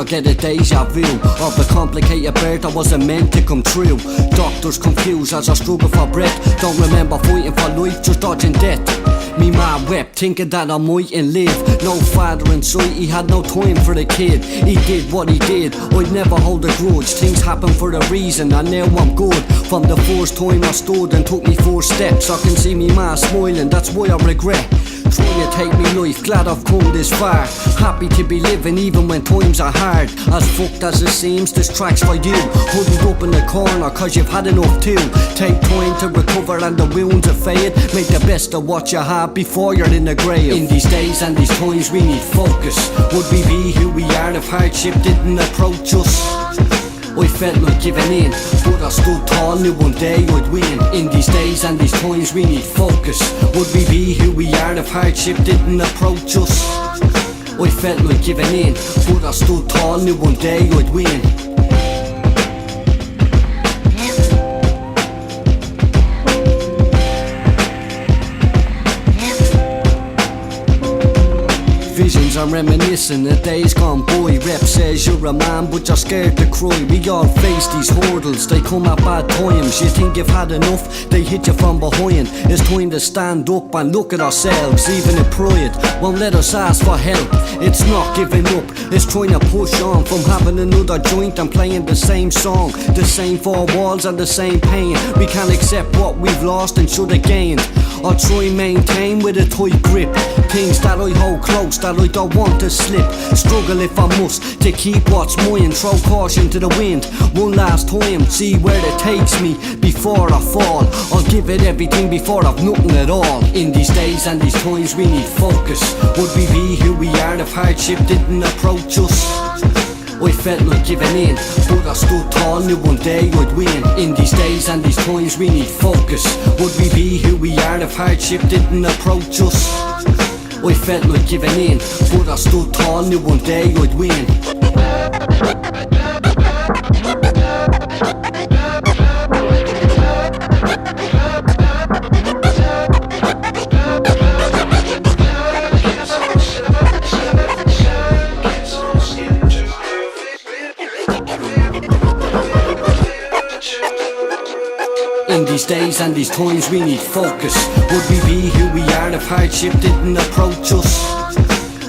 I get a deja vu of the complicated birth that wasn't meant to come true. Doctors confused as I struggle for breath. Don't remember fighting for life, just dodging death. Me ma wept, thinking that I mightn't live. No father in sight, he had no time for the kid. He did what he did, I'd never hold a grudge. Things happen for a reason, and now I'm good. From the first time I stood and took me 4 steps, I can see me ma smiling, that's why I regret. Trying to take me life, glad I've come this far. Happy to be living even when times are hard. As fucked as it seems, this track's for you. Huddled up in the corner cause you've had enough too. Take time to recover and the wounds have faded. Make the best of what you have before you're in the grave. In these days and these times we need focus. Would we be who we are if hardship didn't approach us? I felt like giving in, but I stood tall, knew one day I'd win. In these days and these times we need focus. Would we be who we are if hardship didn't approach us? I felt like giving in, but I stood tall, knew one day I'd win. Visions I'm reminiscing the days gone by. Rep says you're a man but you're scared to cry. We all face these hurdles, they come at bad times. You think you've had enough, they hit you from behind. It's time to stand up and look at ourselves. Even if pride won't let us ask for help, it's not giving up, it's trying to push on. From having another joint and playing the same song, the same 4 walls and the same pain. We can't accept what we've lost and should have gained. I'll try and maintain with a tight grip things that I hold close, that I don't want to slip. Struggle if I must to keep what's mine. Throw caution to the wind one last time. See where it takes me before I fall. I'll give it everything before I've nothing at all. In these days and these times we need focus. Would we be who we are if hardship didn't approach us? I felt like giving in, but I stood tall, knew one day I'd win. In these days and these times we need focus. Would we be who we are if hardship didn't approach us? I felt like giving in, but I stood tall, knew one day I'd win. In these days and these times we need focus. Would we be who we are if hardship didn't approach us?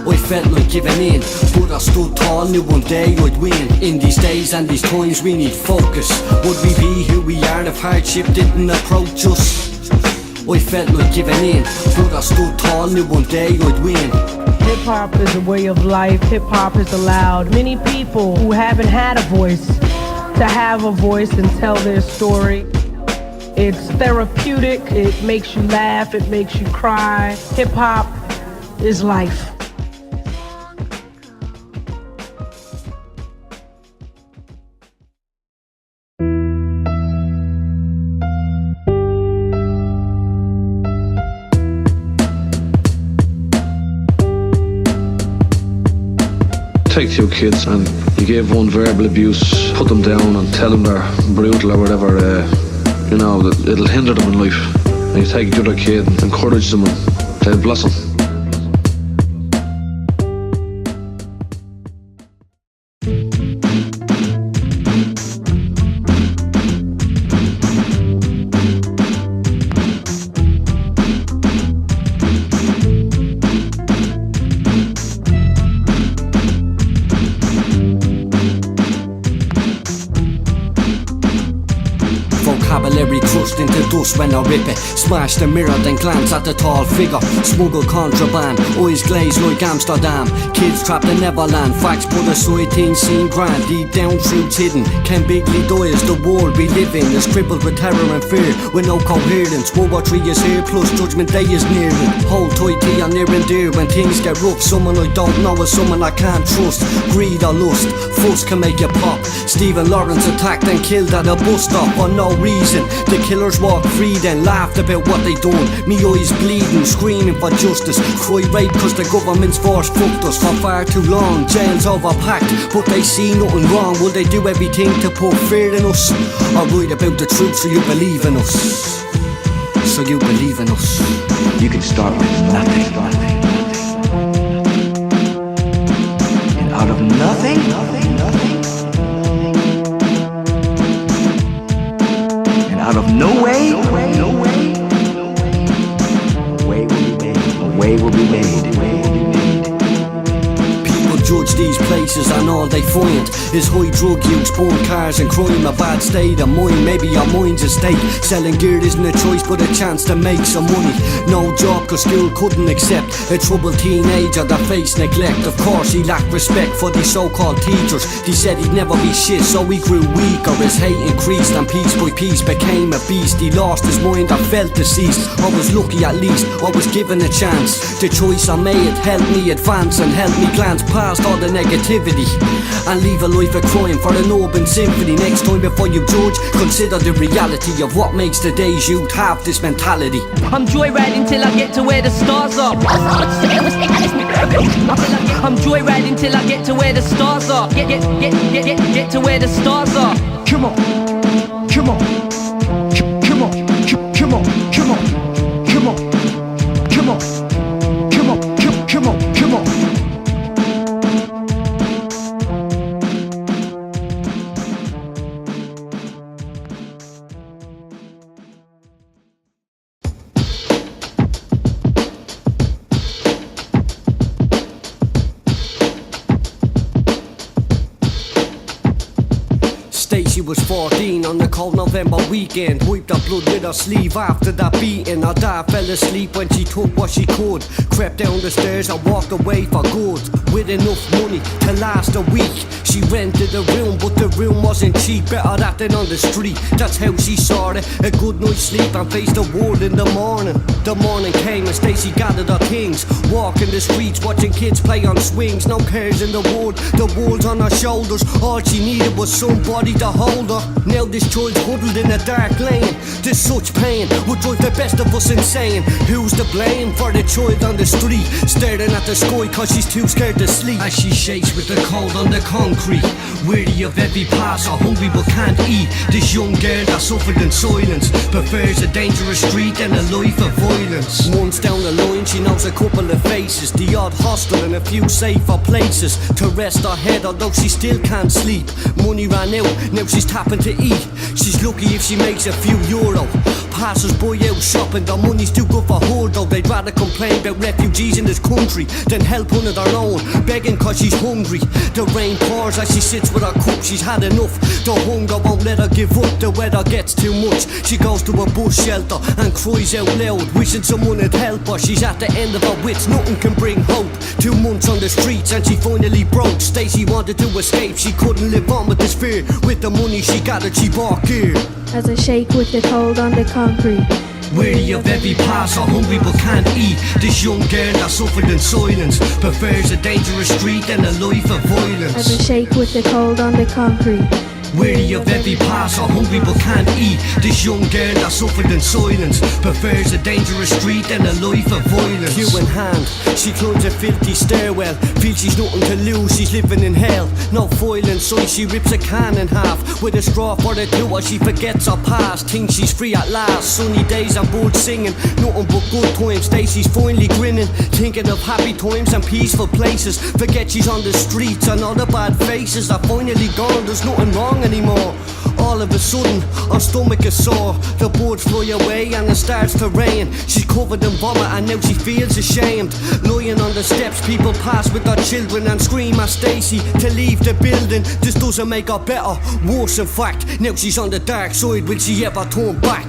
I felt like giving in, but I stood tall, knew one day I'd win. In these days and these times we need focus. Would we be who we are if hardship didn't approach us? I felt like giving in, but I stood tall, knew one day I'd win. Hip-hop is a way of life, hip-hop has allowed many people who haven't had a voice to have a voice and tell their story. It's therapeutic, it makes you laugh, it makes you cry. Hip-hop is life. Take 2 kids and you give one verbal abuse, put them down and tell them they're brutal or whatever, you know, it'll hinder them in life. And you take the other kid and encourage them and they'll blossom. Vocabulary crushed into dust when I rip it. Smash the mirror then glance at the tall figure. Smuggle contraband, eyes glazed like Amsterdam. Kids trapped in Neverland, facts put aside, things seem grand. Deep down truths hidden, Ken Bigley dies. The world we live in is crippled with terror and fear, with no coherence. World War III is here, plus Judgment Day is nearing. Hold tight to your near and dear when things get rough. Someone I don't know is someone I can't trust. Greed or lust, fuss can make you pop. Stephen Lawrence attacked and killed at a bus stop for no reason. The killers walked free then laughed about what they done. Me eyes bleeding, screaming for justice. Cry rape cause the government's force fucked us for far too long. Jails overpacked but they see nothing wrong. Will they do everything to put fear in us? Or write about the truth so you believe in us? So you believe in us? You can start with nothing. And out of nothing they find is high drug use, burn cars and crime, a bad state of mind. Maybe your mind's a state. Selling gear isn't a choice but a chance to make some money. No job cause school couldn't accept a troubled teenager that faced neglect. Of course he lacked respect for the so-called teachers. He said he'd never be shit, so he grew weaker. His hate increased and piece by piece became a beast. He lost his mind, I felt deceased. I was lucky at least, I was given a chance. The choice I made helped me advance and helped me glance past all the negativity and leave a life of crime for an urban symphony. Next time before you judge, consider the reality of what makes today's youth have this mentality. I'm joyriding till I get to where the stars are. I'm joyriding till I get to where the stars are. Get to where the stars are. Come on, come on, come on, come on, come on, come on, come on, come on, come on, come on. Stacy was 14 on the cold November weekend. Wiped the blood with her sleeve after that beating. Her dad fell asleep when she took what she could. Crept down the stairs and walked away for good. With enough money to last a week, she rented a room, but the room wasn't cheap. Better that than on the street, that's how she saw it. A good night's sleep and faced the world in the morning. The morning came and Stacy gathered her things, walking the streets, watching kids play on swings. No cares in the world's on her shoulders. All she needed was somebody to hold her. Now this child's huddled in a dark lane. This such pain would drive the best of us insane. Who's to blame for the child on the street, staring at the sky cause she's too scared to sleep? As she shakes with the cold on the concrete, weary of every pass, or hungry but can't eat. This young girl that suffered in silence prefers a dangerous street and a life of violence. Months down the line she knows a couple of faces, the odd hostel and a few safer places to rest her head, although she still can't sleep. Money ran out, now she's tapping to eat. She's lucky if she makes a few euro. Passers by out shopping, their money's too good for her though. They'd rather complain about refugees in this country than help one of their own, begging cause she's hungry. The rain pours as she sits with her cup, she's had enough. The hunger won't let her give up, the weather gets too much. She goes to a bush shelter and cries out loud, wishing someone would help her. She's at the end of her wits, nothing can bring hope. 2 months on the streets and she finally broke. Stacy wanted to escape, she couldn't live on with this fear. With the money she gathered she bought gear. As I shake with the cold on the concrete, weary of every pass, or hungry but can't eat. This young girl that suffered in silence prefers a dangerous street and a life of violence. as I shake with the cold on the concrete, weary of every pass, or hungry but can't eat. This young girl that suffered in silence prefers a dangerous street and a life of violence. Cue in hand, she climbs a filthy stairwell, feels she's nothing to lose, she's living in hell. No foil inside, she rips a can in half with a straw for the two as she forgets her past. Thinks she's free at last, sunny days and birds singing, nothing but good times. Stacy's finally grinning, thinking of happy times and peaceful places. Forget she's on the streets and all the bad faces are finally gone, there's nothing wrong anymore. All of a sudden, her stomach is sore. The birds fly away and it starts to rain. She's covered in vomit and now she feels ashamed. Lying on the steps, people pass with their children and scream at Stacy to leave the building. This doesn't make her better, worse in fact. Now she's on the dark side, will she ever turn back?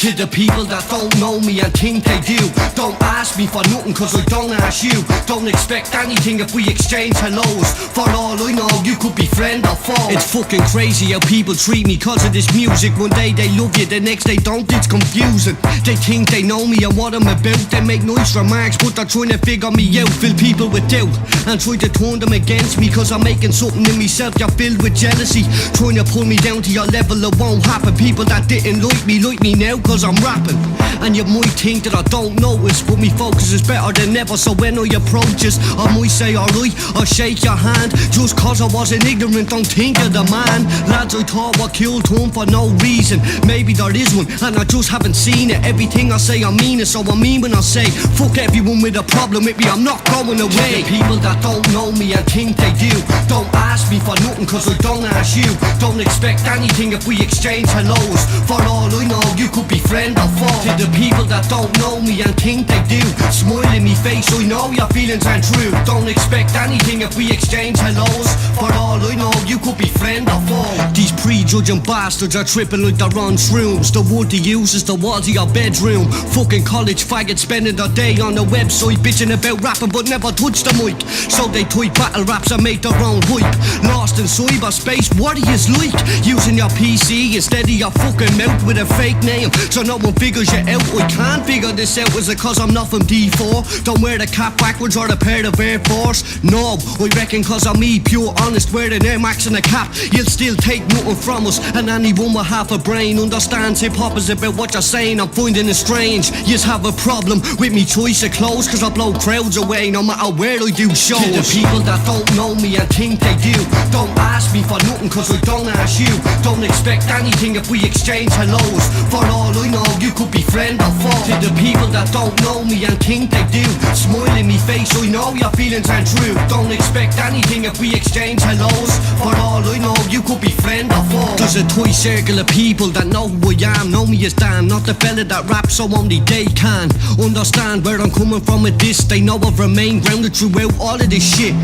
To the people that don't know me and think they do, don't ask me for nothing cause I don't ask you. Don't expect anything if we exchange hellos. For all I know you could be friend or foe. It's fucking crazy how people treat me cause of this music. One day they love you, the next they don't, it's confusing. They think they know me and what I'm about. They make nice remarks but they're trying to figure me out. Fill people with doubt and try to turn them against me cause I'm making something in myself. You're filled with jealousy, trying to pull me down to your level. It won't happen. People that didn't like me now cause I'm rapping. And you might think that I don't notice, but me focus is better than ever. So when I approach us, I might say alright, I'll shake your hand. Just cause I wasn't ignorant, don't think of the man. Lads I thought were killed home for no reason. Maybe there is one and I just haven't seen it. Everything I say I mean it, so I mean when I say fuck everyone with a problem with me, I'm not going away. The people that don't know me and think they do, don't ask me for nothing cause I don't ask you. Don't expect anything if we exchange hellos. For all I know you could be friend or foe. To the people that don't know me and think they do, smile in me face, I know your feelings aren't true. Don't expect anything if we exchange hellos. For all I know you could be friend or foe. These prejudging bastards are tripping like they're on shrooms. The wood they use is the walls of your bedroom. Fucking college faggots spending their day on the website bitching about rapping but never touch the mic. So they type battle raps and make their own hype. Lost in cyberspace, what are yous like? Using your PC instead of your fucking mouth with a fake name, so no one figures you out. I can't figure this out, is it cause I'm not from D4? Don't wear the cap backwards or a pair of Air Force. No, I reckon cause I'm me, pure honest, wearing Air Max and a cap. You'll still take nothing from us, and anyone with half a brain understands hip-hop is about what you're saying. I'm finding it strange, yous have a problem with me choice of clothes cause I blow crowds away no matter where I do shows. To the people that don't know me and think they do, don't ask me for nothing cause I don't ask you. Don't expect anything if we exchange hellos. For all I know you could be friend or foe. To the people that don't know me and think they do, smile in me face, I know your feelings aren't true. Don't expect anything if we exchange hellos. For all I know you could be friend or foe. There's a toy circle of people that know who I am, know me as Dan, not the fella that raps so only they can understand where I'm coming from with this. They know I've remained grounded throughout all of this shit.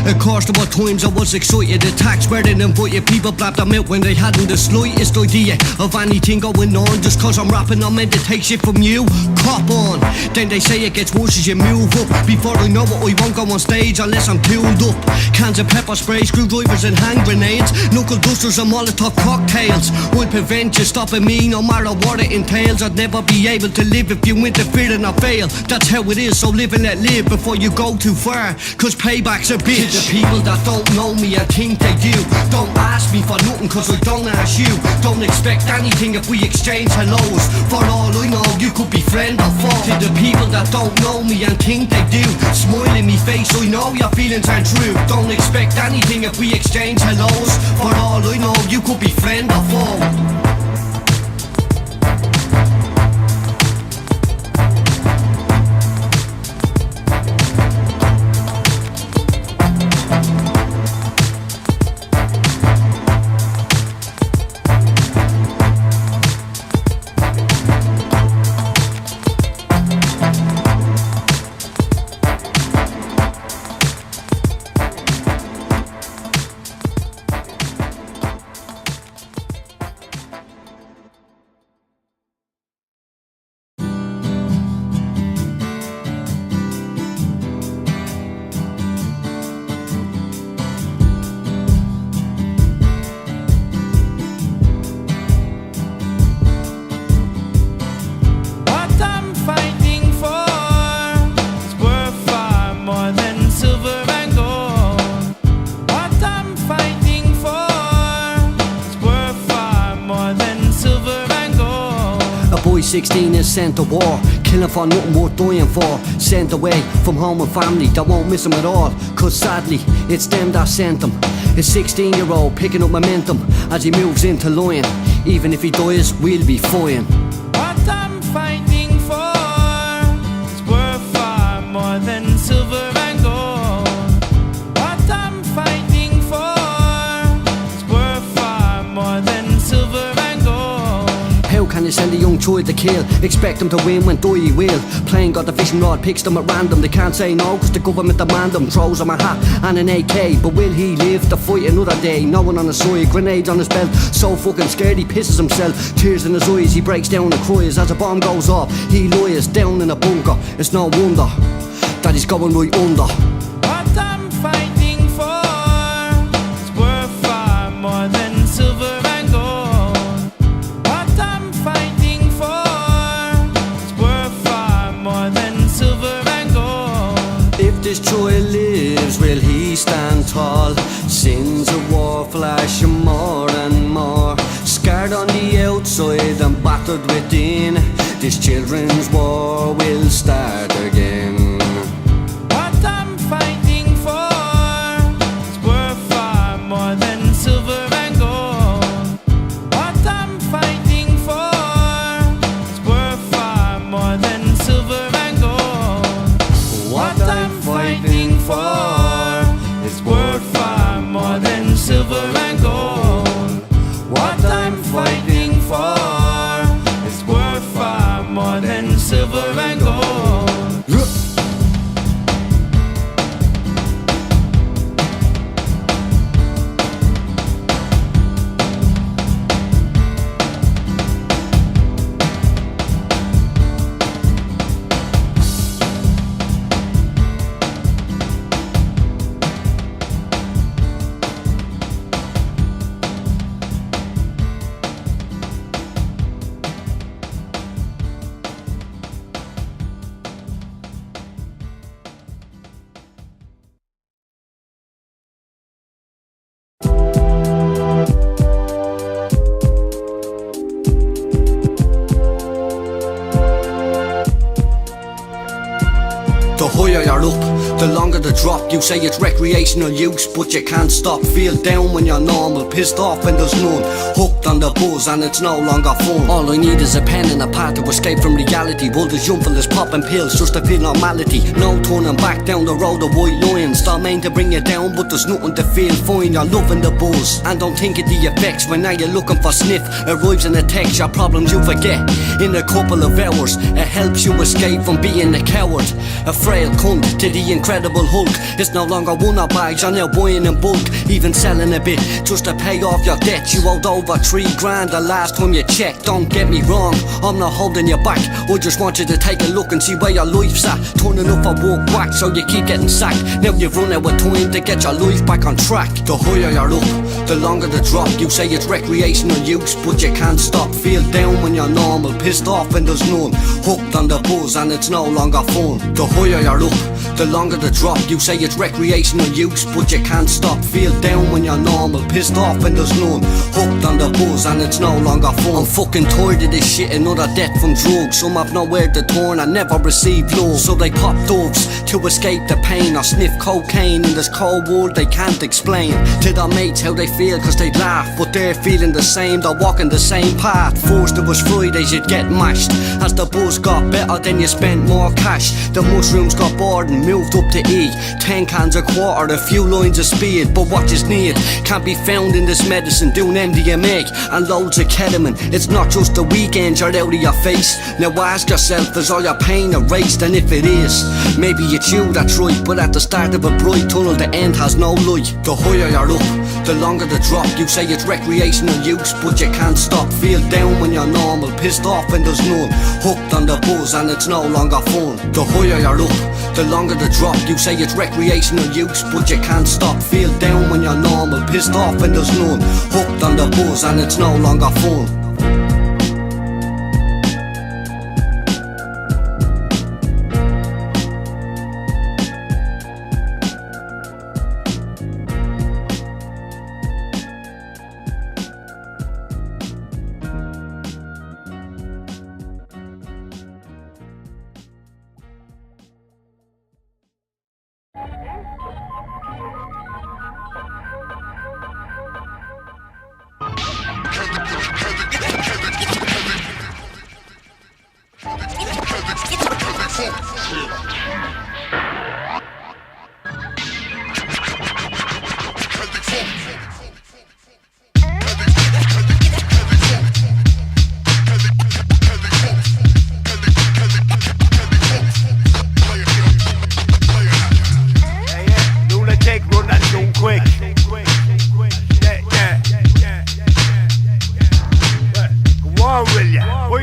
Of course there were times I was excited, attacks where they invited people blabbed them out when they hadn't the slightest idea of anything going on. Just cause I'm rapping I'm meant to take shit from you, cop on. Then they say it gets worse as you move up. Before I know it I won't go on stage unless I'm tuned up. Cans of pepper spray, screwdrivers and hand grenades, knuckle dusters and Molotov cocktails will prevent you stopping me no matter what it entails. I'd never be able to live if you interfere and I fail. That's how it is, so live and let live before you go too far, cause payback's a bitch. To the people that don't know me and think they do, don't ask me for nothing cause I don't ask you. Don't expect anything if we exchange hellos. For all I know you could be friend or foe. To the people that don't know me and think they do, smile in me face, I know your feelings aren't true. Don't expect anything if we exchange hellos. For all I know you could be friend or foe. boy 16 is sent to war, killing for nothing worth dying for. Sent away from home and family that won't miss him at all, cause sadly it's them that sent him. His 16-year-old picking up momentum as he moves into lion. Even if he dies, we'll be fine. What I'm fighting for is worth far more than silver and gold. What I'm fighting for is worth far more than silver and gold. How can you send a young child to kill? Expect them to win when die he will. Playing got the fishing rod, picks them at random. They can't say no cause the government demand them. Throws him a hat and an AK, but will he live to fight another day? No one on his side, grenades on his belt. So fucking scared he pisses himself. Tears in his eyes, he breaks down and cries. As a bomb goes off, he lies down in a bunker. It's no wonder that he's going right under. What I'm fighting for is worth far more than silver and gold. What I'm fighting for is worth far more than silver and gold. If this child lives, will he stand tall? Sins of war flashing more and more. Scarred on the outside and battered within. This children's war will start again. What I'm fighting for is worth far more than silver and gold. What I'm fighting for is worth far more than silver and gold. What I'm fighting for is worth far more than silver and gold. What I'm fighting for is worth far more than silver and gold. The higher you're up, the longer the drop. You say it's recreational use, but you can't stop. Feel down when you're normal, pissed off when there's none. Hooked on the buzz and it's no longer fun. All I need is a pen and a pad to escape from reality. World is young, is popping pills just to feel normality. No turning back down the road of white lines. Don't mean to bring you down, but there's nothing to feel fine. You're loving the buzz and don't think of the effects. When now you're looking for sniff, arrives in a text. Your problems you forget in a couple of hours. It helps you escape from being a coward, a frail cunt to the incredible Hulk. It's no longer one-off bags, you're now buying in bulk, even selling a bit just to pay off your debt. You owed over 3 grand the last time you checked. Don't get me wrong, I'm not holding you back. I just want you to take a look and see where your life's at. Turning up for work whack, so you keep getting sacked. Now you've run out of time to get your life back on track. The higher you're up, the longer the drop. You say it's recreational use, but you can't stop. Feel down when you're normal, pissed off when there's none. Hooked on the buzz and it's no longer fun. The higher you're up, the longer the drop. You say it's recreational use, but you can't stop. Feel down when you're normal, pissed off when there's none. Hooked on the buzz and it's no longer fun. I'm fucking tired of this shit, another death from drugs. Some have nowhere to turn and never received love, so they pop doves to escape the pain, or sniff cocaine in this cold world they can't explain. To their mates how they feel cause they laugh, but they're feeling the same, they're walking the same path. First it was Fridays you'd get mashed. As the buzz got better then you spent more cash. The mushrooms got bored and moved up to E. 10 cans a quarter, a few lines of speed. But what you need can't be found in this medicine. Doing MDMA and loads of ketamine. It's not just the weekend you're out of your face. Now ask yourself, is all your pain erased? And if it is, maybe it's you that's right. But at the start of a bright tunnel the end has no light. The higher you're up, the longer the drop. You say it's recreational use, but you can't stop. Feel down when you're normal, pissed off when there's none. Hooked on the buzz and it's no longer fun. The higher you're up, the longer the drop. You say it's recreational use, but you can't stop. Feel down when you're normal, pissed off when there's none. Hooked on the buzz and it's no longer fun.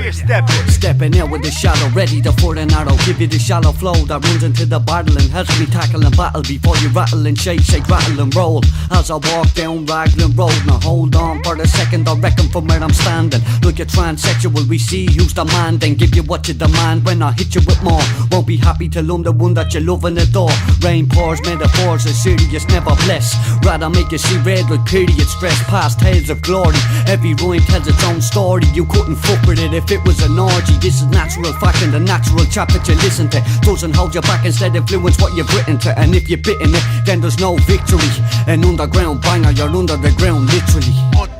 We're Stepping out with the shadow, ready to foot an arrow. Give you the shallow flow that runs into the battle and helps me tackle and battle before you rattle and shake, rattle and roll. As I walk down Raglan Road, now hold on for a second, I reckon from where I'm standing. Like a transsexual, we see who's the man, then give you what you demand when I hit you with more. Won't be happy till I'm the one that you love and adore. Rain pours, metaphors are serious, never bless. Rather make you see red like period stress, past tales of glory. Every rhyme tells its own story, you couldn't fuck with it if it was an orgy. This is natural fact and the natural chap that you listen to doesn't hold you back, instead influence what you've written to. And if you're bitten it, then there's no victory. An underground banger, you're under the ground literally.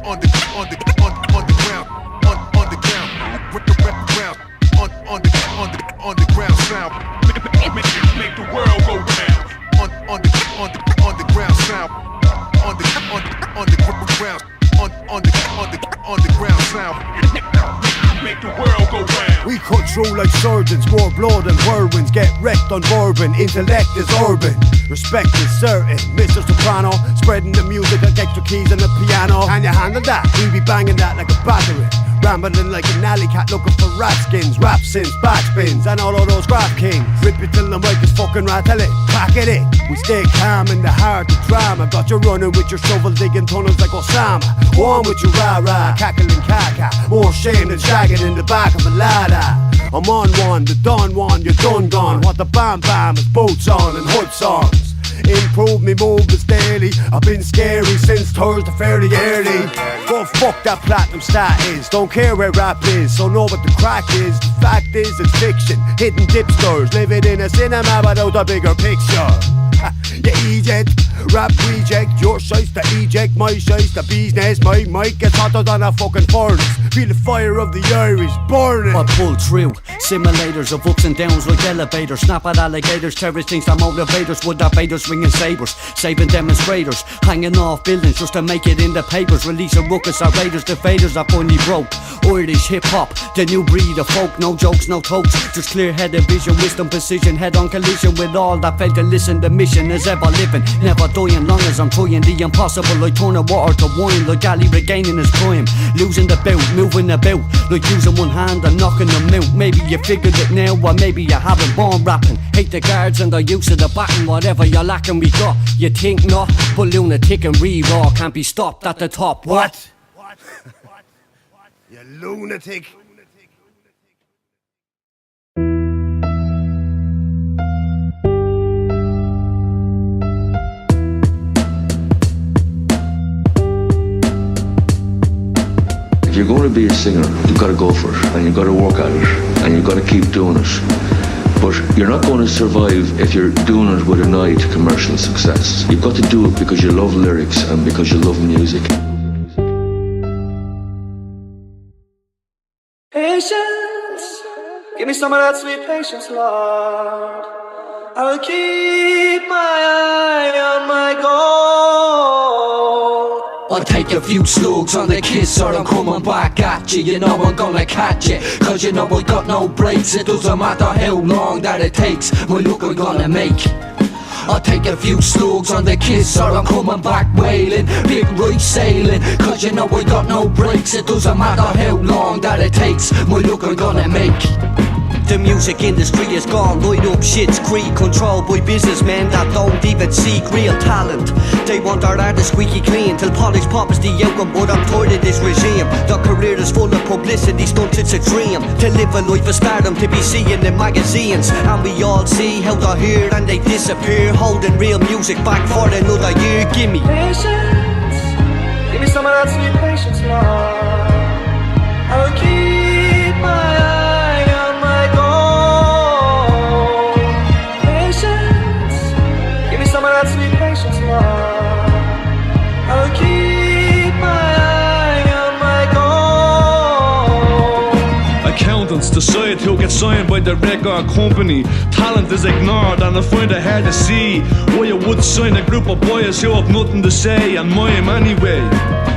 on the ground, on the ground, sound. Make the world go round. On the ground sound. On the ground sound. Make the world go round. We cut through like surgeons, more blood than whirlwinds. Get wrecked on bourbon, intellect is urban. Respect is certain, Mr. Soprano, spreading the music like extra keys on the piano. Can you handle that? We be banging that like a battery. Rambling like an alley cat looking for rat skins, rap sins, backspins, and all of those rap kings. Rip it till the mic is fucking rattle it, pack it in. We stay calm in the heart of drama. Got you running with your shovel digging tunnels like Osama. Go on with your rah-rah, cackling caca. More shame than shagging in the back of a ladder. I'm on one, the done one, you're done gone. What the bam bam is boots on and hood songs. Improve me movements daily. I've been scary since Thursday fairly early. Go fuck that platinum status. Don't care where rap is, so know what the crack is. The fact is it's fiction. Hidden dipsters living in a cinema without a bigger picture. You eject, rap reject. Your shice to eject, my shice to bee's nest. My mic gets hotter than a fucking furnace. Feel the fire of the Irish burning. I pull through simulators of ups and downs like elevators. Snap at alligators, terrorist things that motivators. Would that bait us swinging sabres, saving demonstrators, hanging off buildings just to make it in the papers. Release a ruckus, our raiders, the faders are funny broke. Irish hip-hop, the new breed of folk. No jokes, no tokes, just clear-headed vision, wisdom, precision. Head-on collision with all that failed to listen. The mission is ever living, never dying. Long as I'm trying the impossible, like turning water to wine. Like Ali regaining his prime, losing the bout, moving about like using one hand and knocking them out. Maybe you figured it now, or maybe you haven't. Born rapping, hate the guards and the use of the baton. Whatever you're lacking we got, you think not, but Lunitic and Re-Raw can't be stopped at the top. What? You lunatic. If you're going to be a singer, you've got to go for it, and you've got to work at it, and you've got to keep doing it. But you're not going to survive if you're doing it with an eye to commercial success. You've got to do it because you love lyrics and because you love music. Patience, give me some of that sweet patience, Lord. I will keep my eye on my goal. I'll take a few slugs on the kiss or I'm coming back at you. You know I'm gonna catch you, cause you know I got no breaks. It doesn't matter how long that it takes, my look I'm gonna make. I'll take a few slugs on the kiss or I'm coming back wailing. Big right sailing, cause you know I got no breaks. It doesn't matter how long that it takes, my look I'm gonna make. The music industry is gone right up shit's creek, controlled by businessmen that don't even seek real talent. They want our art squeaky clean till polish pop is the outcome, but I'm tired of this regime. The career is full of publicity stunts, it's a dream to live a life of stardom, to be seen in magazines. And we all see how they're here and they disappear, holding real music back for another year. Give me patience, give me some of that sweet patience, Lord. I'll keep my eye on my goal. Patience, give me some of that sweet patience, Lord. I'll keep my eye on my goal. Accountants decide who gets signed by the record company. Talent is ignored and I find it hard to see why you would sign a group of boys who have nothing to say and mime anyway.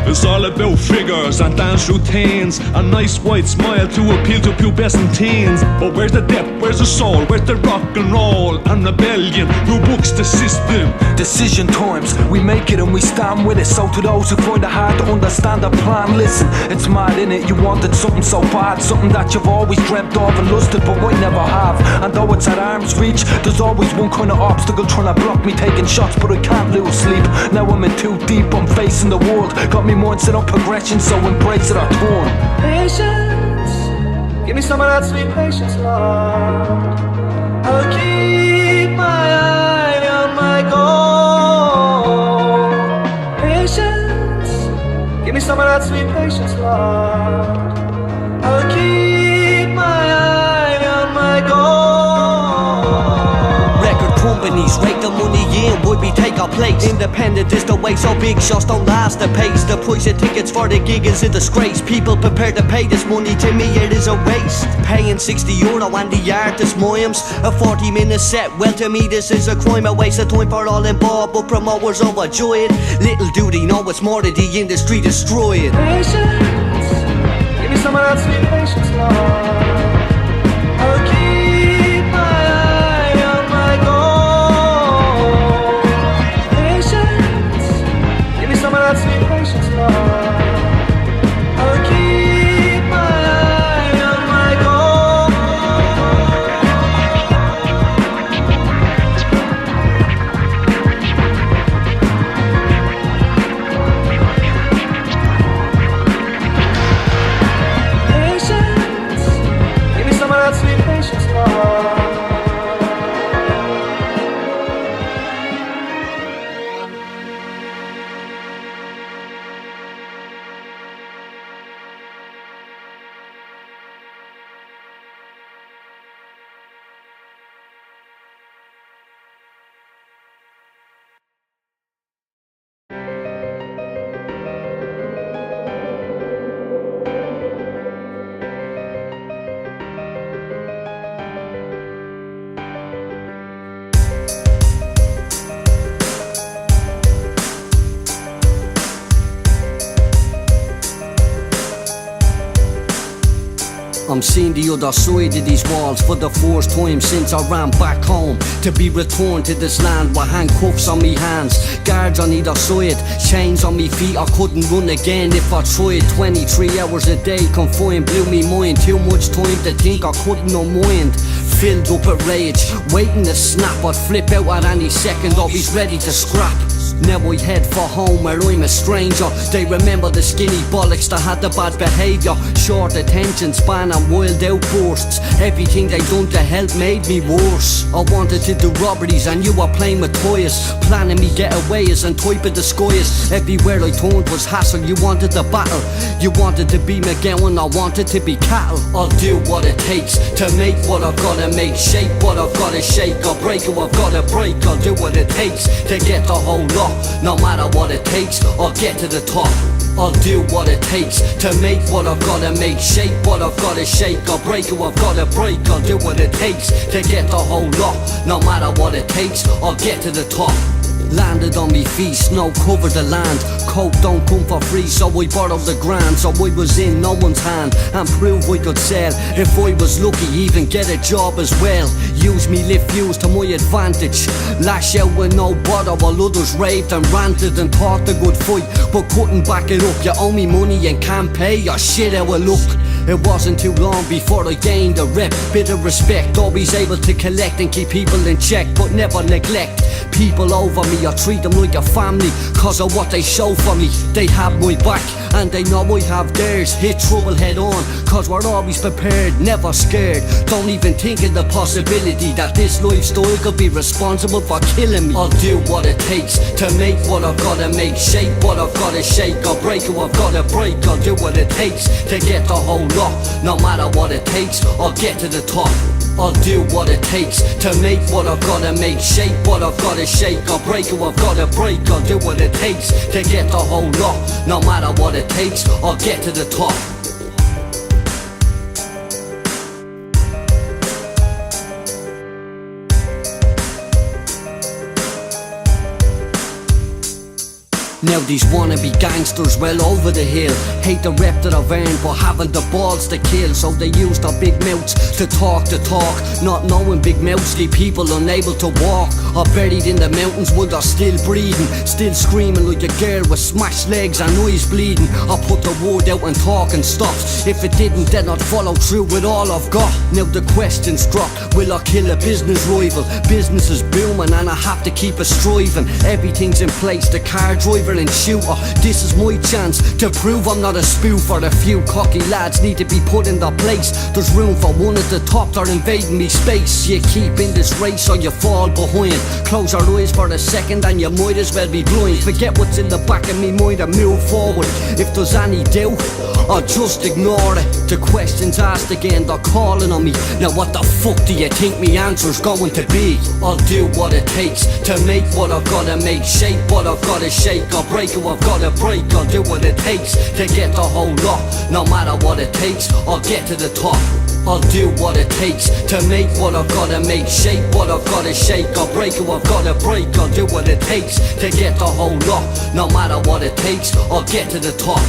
It's all about figures and dance routines, a nice white smile to appeal to pubescent teens. But where's the depth, where's the soul, where's the rock and roll and rebellion? Who books the system? decision times. We make it and we stand with it. So to those who find it hard to understand the plan, listen, it's mad innit. You wanted something so bad, something that you've always dreamt of and lusted but might never have. And though it's at arm's reach, there's always one kind of obstacle trying to block me taking shots, but I can't lose sleep. Now I'm in too deep, I'm facing the world. Got me mind set on progression, so embrace it or torn. Patience, give me some of that sweet patience, Lord. I'll keep my eye on my goal. Patience, give me some of that sweet patience, Lord. I'll keep my eye on my goal. Record companies rake the money in, would we take our place? Independent is the way, so big shots don't last the pace. The price of tickets for the gig is a disgrace. People prepared to pay this money, to me it is a waste. Paying €60 and the artist mimes a 40-minute set, well to me this is a crime. A waste of time for all involved, but promoters overjoy it. Little do they know it's more to the industry destroying. Patience, give me some of that sweet patience, Lord. I'll keep my eye on my goal. Patience, give me some of that sweet patience, Lord. I'll keep my eye on my goal. Patience, give me some of that sweet patience, Lord. I'm seeing the other side of these walls for the first time since I ran back home. To be returned to this land with handcuffs on me hands, guards on either side, chains on me feet. I couldn't run again if I tried. 23 hours a day confined blew me mind. Too much time to think, I couldn't unwind. Filled up with rage, waiting to snap. I'd flip out at any second, always ready to scrap. Now I head for home where I'm a stranger. They remember the skinny bollocks that had the bad behaviour, short attention span and wild outbursts. Everything they done to help made me worse. I wanted to do robberies and you were playing with toys, planning me getaways and type of the skies. Everywhere I turned was hassle, you wanted the battle. You wanted to be McGowan, I wanted to be cattle. I'll do what it takes to make what I've gotta make, shape what I've gotta shake, I'll break what I've gotta break. I'll do what it takes to get the whole lot. No matter what it takes, I'll get to the top. I'll do what it takes to make what I've gotta make, shape what I've gotta shake, I'll break what I've gotta break. I'll do what it takes to get the whole lot. No matter what it takes, I'll get to the top. Landed on me feet, snow covered the land. Coke don't come for free, so I borrowed the grand. So I was in no one's hand and proved I could sell. If I was lucky, even get a job as well. Use me lift views to my advantage, lash out with no bother while others raved and ranted and thought a good fight but couldn't back it up. You owe me money and can't pay, your shit how I look. It wasn't too long before I gained a rep, bit of respect, always able to collect and keep people in check but never neglect people over me. I treat them like a family cause of what they show for me. They have my back and they know I have theirs. Hit trouble head on cause we're always prepared, never scared. Don't even think of the possibility that this lifestyle could be responsible for killing me. I'll do what it takes to make what I've gotta make, shape what I've gotta shake, I'll break what I've gotta break. I'll do what it takes to get the whole lot. No matter what it takes, I'll get to the top. I'll do what it takes to make what I've gotta make, shape what I've gotta shake, I'll break what I've gotta break. I'll do what it takes to get the whole lot. No matter what it takes, I'll get to the top. Now these wannabe gangsters well over the hill. Hate the rep that I've earned, but having the balls to kill. So they use their big mouths to talk the talk, not knowing big mouths keep people unable to walk. Or buried in the mountains while they're still breathing, still screaming like a girl with smashed legs and eyes bleeding. I put the word out and talk and stopped. If it didn't, then I'd follow through with all I've got. Now the question's dropped, will I kill a business rival? Business is booming and I have to keep it striving. Everything's in place, the car driver and shooter. This is my chance to prove I'm not a spoofer. A few cocky lads need to be put in their place. There's room for one at the top, they're invading me space. You keep in this race or you fall behind. Close your eyes for a second and you might as well be blind. Forget what's in the back of me mind and move forward. If there's any doubt, I'll just ignore it. The question's asked again, they're calling on me. Now what the fuck do you think me answer's going to be? I'll do what it takes to make what I've gotta make, shape what I've gotta shake, or break who I've gotta break. I'll do what it takes to get the whole lot. No matter what it takes, I'll get to the top. I'll do what it takes to make what I've gotta make, shape what I've gotta shake, or break who I've gotta break. I'll do what it takes to get the whole lot. No matter what it takes, I'll get to the top.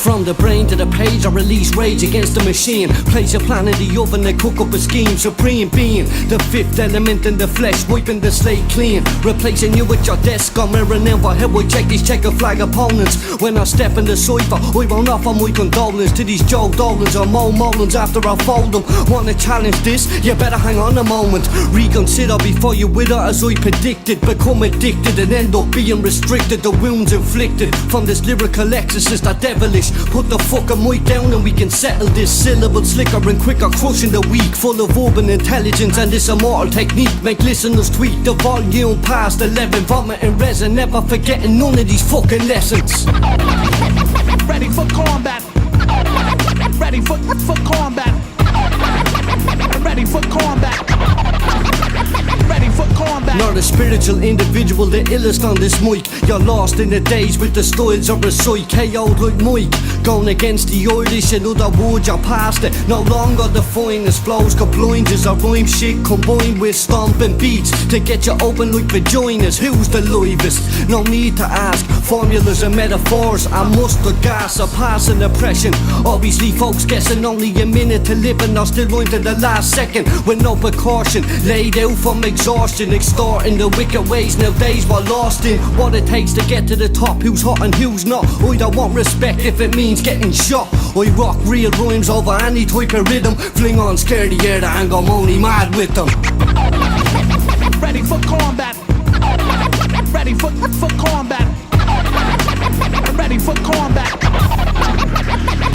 From the brain to the page, I release rage against the machine. Place your plan in the oven and cook up a scheme. Supreme being, the fifth element in the flesh, wiping the slate clean. Replacing you with your desk, I'm remember how I check these checker flag opponents. When I step in the cipher, I won't offer my condolence to these Joe Dolans or Mo Molins after I fold them. Wanna challenge this? You better hang on a moment. Reconsider before you wither as I predicted. Become addicted and end up being restricted. The wounds inflicted from this lyrical exorcist are devilish. Put the fucking mic down and we can settle this. Syllable slicker and quicker, crushing the weak. Full of urban intelligence and this immortal technique. Make listeners tweak the volume past 11. Vomiting resin, never forgetting none of these fucking lessons. Ready for combat. Ready for combat. Ready for combat. Ready for combat. Not a spiritual individual, the illest on this mic. You're lost in the days with the styles of a psych. KO'd like Mike, going against the Irish. In other words, you're past it. No longer the finest flows, got blinders or rhyme shit combined with stomping beats to get you open like vaginas. Who's the livest? No need to ask. Formulas and metaphors, I mustard gas or passing oppression. Obviously folks guessing only a minute to live and are still going to the last second with no precaution. Laid out from exhaustion, extorting the wicked ways nowadays we're lost in. What it takes to get to the top, who's hot and who's not. I don't want respect if it means getting shot. I rock real rhymes over any type of rhythm. Fling on scaredy air and I'm only mad with them. Ready for combat. Ready for combat. Ready for combat.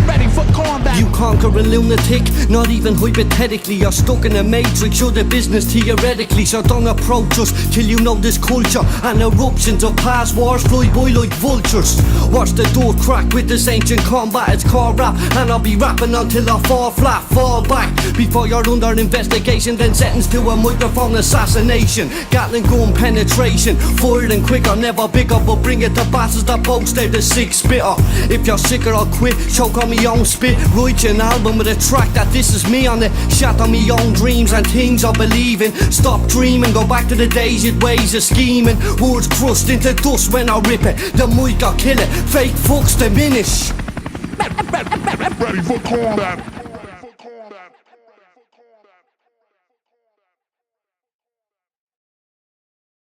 Ready for combat. You conquer a lunatic, not even hypothetically. You're stuck in a matrix, you're the business theoretically. So don't approach us till you know this culture. And eruptions of past wars fly by like vultures. Watch the door crack with this Anchint Kombat. It's core rap and I'll be rapping until I fall flat, fall back. Before you're under investigation, then sentenced to a microphone assassination. Gatling gun penetration, firing quicker, never bigger. But bring it to bastards that boast they're the sick spitter. If you're sicker, I'll quit, choke on me own spit. Write an album with a track that this is me on it. Shatter me own dreams and things I believe in. Stop dreaming, go back to the days it ways of scheming. Words crushed into dust when I rip it. The mic I'll kill it, fake fucks diminish. Ready for combat.